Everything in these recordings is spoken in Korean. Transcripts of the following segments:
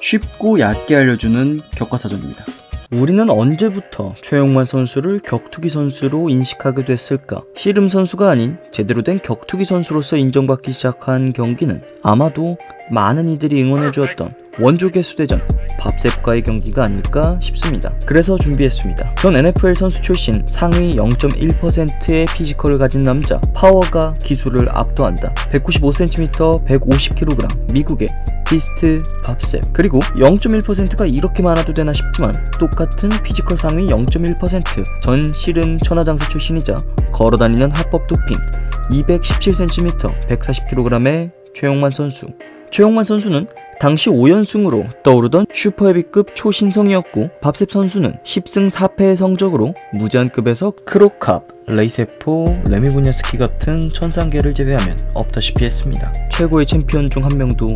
쉽고 얕게 알려주는 격과사전입니다. 우리는 언제부터 최용만 선수를 격투기 선수로 인식하게 됐을까? 씨름 선수가 아닌 제대로 된 격투기 선수로서 인정받기 시작한 경기는 아마도 많은 이들이 응원해주었던 원조 개수대전 밥셉과의 경기가 아닐까 싶습니다. 그래서 준비했습니다. 전 NFL 선수 출신, 상위 0.1%의 피지컬을 가진 남자, 파워가 기술을 압도한다. 195cm, 150kg, 미국의 비스트 밥셉. 그리고 0.1%가 이렇게 많아도 되나 싶지만 똑같은 피지컬 상위 0.1%, 전 씨름 천하장사 출신이자 걸어다니는 합법 도핑, 217cm, 140kg의 최용만 선수. 최용만 선수는 당시 5연승으로 떠오르던 슈퍼헤비급 초신성이었고, 밥셉 선수는 10승 4패의 성적으로 무제한급에서 크로캅, 레이세포, 레미부냐스키 같은 천상계를 제외하면 없다시피 했습니다. 최고의 챔피언 중 한 명도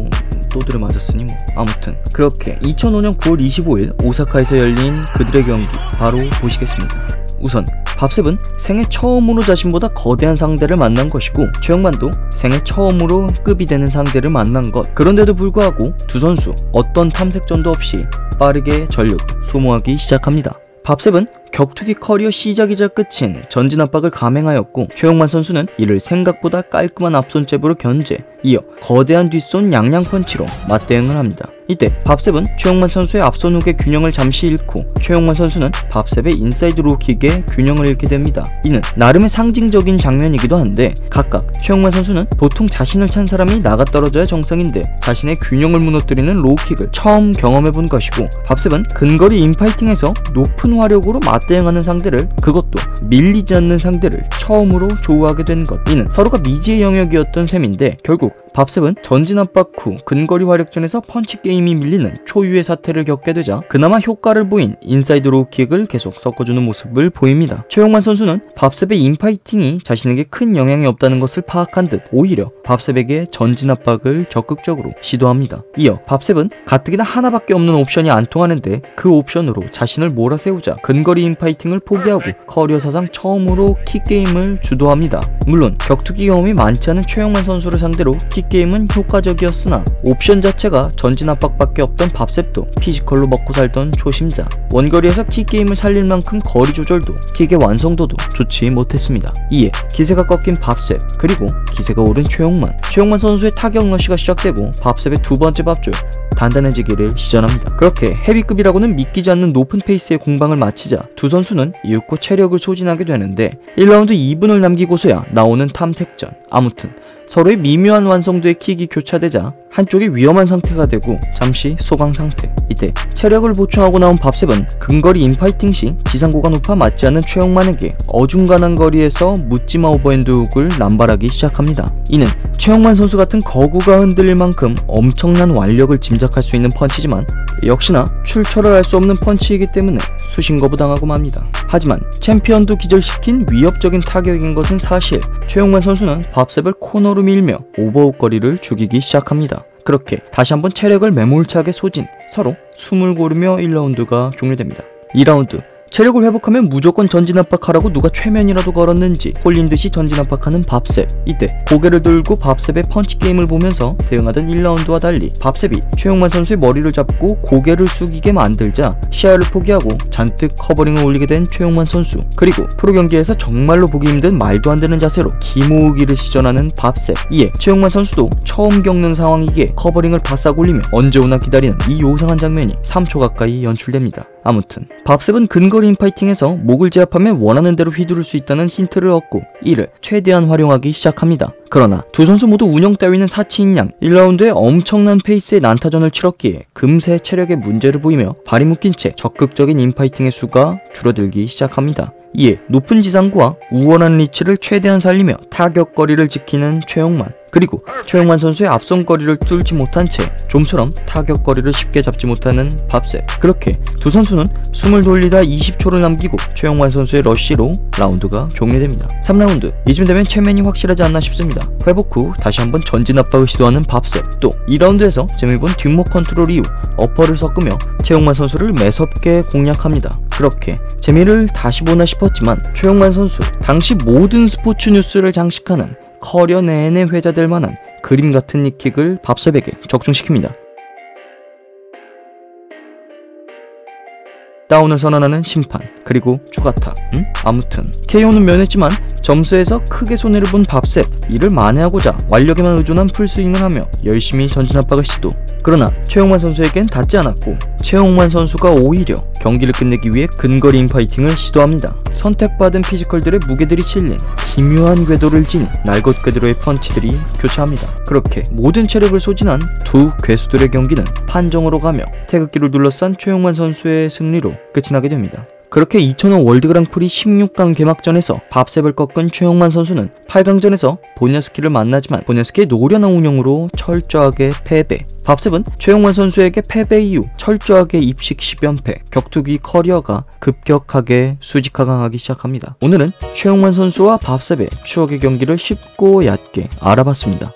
또들을 맞았으니 아무튼 그렇게 2005년 9월 25일 오사카에서 열린 그들의 경기 바로 보시겠습니다. 우선 밥셉은 생애 처음으로 자신보다 거대한 상대를 만난 것이고, 최용만도 생애 처음으로 급이 되는 상대를 만난 것. 그런데도 불구하고 두 선수 어떤 탐색전도 없이 빠르게 전력 소모하기 시작합니다. 밥셉은 격투기 커리어 시작이자 끝인 전진 압박을 감행하였고, 최용만 선수는 이를 생각보다 깔끔한 앞손 잽으로 견제, 이어 거대한 뒷손 양양 펀치로 맞대응을 합니다. 이때 밥셉은 최용만 선수의 앞손 훅의 균형을 잠시 잃고, 최용만 선수는 밥셉의 인사이드 로킥의 균형을 잃게 됩니다. 이는 나름의 상징적인 장면이기도 한데, 각각 최용만 선수는 보통 자신을 찬 사람이 나가떨어져야 정상인데 자신의 균형을 무너뜨리는 로우킥을 처음 경험해본 것이고, 밥셉은 근거리 인파이팅에서 높은 화력으로 맞대응하는 상대를, 그것도 밀리지 않는 상대를 처음으로 조우하게 된 것. 이는 서로가 미지의 영역이었던 셈인데, 결국 밥셉은 전진 압박 후 근거리 화력전에서 펀치 게임이 밀리는 초유의 사태를 겪게 되자 그나마 효과를 보인 인사이드 로우킥을 계속 섞어주는 모습을 보입니다. 최용만 선수는 밥셉의 인파이팅이 자신에게 큰 영향이 없다는 것을 파악한 듯 오히려 밥셉에게 전진 압박을 적극적으로 시도합니다. 이어 밥셉은 가뜩이나 하나밖에 없는 옵션이 안 통하는데 그 옵션으로 자신을 몰아세우자 근거리 인파이팅을 포기하고 커리어 사상 처음으로 킥게임을 주도합니다. 물론 격투기 경험이 많지 않은 최용만 선수를 상대로 킥게임은 효과적이었으나 옵션 자체가 전진 압박밖에 없던 밥셉도 피지컬로 먹고 살던 초심자, 원거리에서 킥게임을 살릴 만큼 거리 조절도 킥의 완성도도 좋지 못했습니다. 이에 기세가 꺾인 밥셉, 그리고 기세가 오른 최용만 선수의 타격 러시가 시작되고 밥셉의 두 번째 밥줄 단단해지기를 시전합니다. 그렇게 헤비급이라고는 믿기지 않는 높은 페이스의 공방을 마치자 두 선수는 이윽고 체력을 소진하게 되는데, 1라운드 2분을 남기고서야 나오는 탐색전. 아무튼 서로의 미묘한 완성도의 킥이 교차되자 한쪽이 위험한 상태가 되고 잠시 소강 상태. 이때 체력을 보충하고 나온 밥셉은 근거리 인파이팅 시 지상고가 높아 맞지 않는 최용만에게 어중간한 거리에서 묻지마 오버핸드 훅을 남발하기 시작합니다. 이는 최용만 선수 같은 거구가 흔들릴 만큼 엄청난 완력을 짐작할 수 있는 펀치지만 역시나 출처를 알 수 없는 펀치이기 때문에 수신거부당하고 맙니다. 하지만 챔피언도 기절시킨 위협적인 타격인 것은 사실. 최용만 선수는 밥셉을 코너로 밀며 오버훅 거리를 죽이기 시작합니다. 그렇게 다시 한번 체력을 매몰차게 소진, 서로 숨을 고르며 1라운드가 종료됩니다. 2라운드 체력을 회복하면 무조건 전진 압박하라고 누가 최면이라도 걸었는지 홀린듯이 전진 압박하는 밥셉. 이때 고개를 들고 밥셉의 펀치 게임을 보면서 대응하던 1라운드와 달리 밥셉이 최용만 선수의 머리를 잡고 고개를 숙이게 만들자 시야를 포기하고 잔뜩 커버링을 올리게 된 최용만 선수. 그리고 프로 경기에서 정말로 보기 힘든 말도 안 되는 자세로 기모으기를 시전하는 밥셉. 이에 최용만 선수도 처음 겪는 상황이기에 커버링을 바싹 올리며 언제 오나 기다리는 이 요상한 장면이 3초 가까이 연출됩니다. 아무튼 밥셉은 근거리 인파이팅에서 목을 제압하면 원하는 대로 휘두를 수 있다는 힌트를 얻고 이를 최대한 활용하기 시작합니다. 그러나 두 선수 모두 운영 따위는 사치인양 1라운드에 엄청난 페이스의 난타전을 치렀기에 금세 체력에 문제를 보이며 발이 묶인 채 적극적인 인파이팅의 수가 줄어들기 시작합니다. 이에 높은 지상고와 우월한 리치를 최대한 살리며 타격거리를 지키는 최용만, 그리고 최용만 선수의 앞손거리를 뚫지 못한 채 좀처럼 타격거리를 쉽게 잡지 못하는 밥셉. 그렇게 두 선수는 숨을 돌리다 20초를 남기고 최용만 선수의 러쉬로 라운드가 종료됩니다. 3라운드 이쯤 되면 체면이 확실하지 않나 싶습니다. 회복 후 다시 한번 전진 압박을 시도하는 밥셉. 또 2라운드에서 재미본 뒷목 컨트롤 이후 어퍼를 섞으며 최용만 선수를 매섭게 공략합니다. 그렇게 재미를 다시 보나 싶었지만 최용만 선수 당시 모든 스포츠 뉴스를 장식하는 커리어 내내 회자될 만한 그림 같은 니킥을 밥셉에게 적중시킵니다. 다운을 선언하는 심판, 그리고 추가타. 아무튼 KO는 면했지만 점수에서 크게 손해를 본 밥셉. 이를 만회하고자 완력에만 의존한 풀스윙을 하며 열심히 전진 압박을 시도. 그러나 최용만 선수에겐 닿지 않았고 최용만 선수가 오히려 경기를 끝내기 위해 근거리 인파이팅을 시도합니다. 선택받은 피지컬들의 무게들이 실린 기묘한 궤도를 지닌 날것 궤도로의 펀치들이 교차합니다. 그렇게 모든 체력을 소진한 두 괴수들의 경기는 판정으로 가며 태극기를 둘러싼 최용만 선수의 승리로 끝이 나게 됩니다. 그렇게 2005 월드 그랑프리 16강 개막전에서 밥셉을 꺾은 최용만 선수는 8강전에서 보냐스키를 만나지만 보냐스키의 노련한 운영으로 철저하게 패배. 밥셉은 최용만 선수에게 패배 이후 철저하게 입식 10연패, 격투기 커리어가 급격하게 수직하강하기 시작합니다. 오늘은 최용만 선수와 밥셉의 추억의 경기를 쉽고 얕게 알아봤습니다.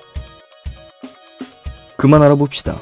그만 알아봅시다.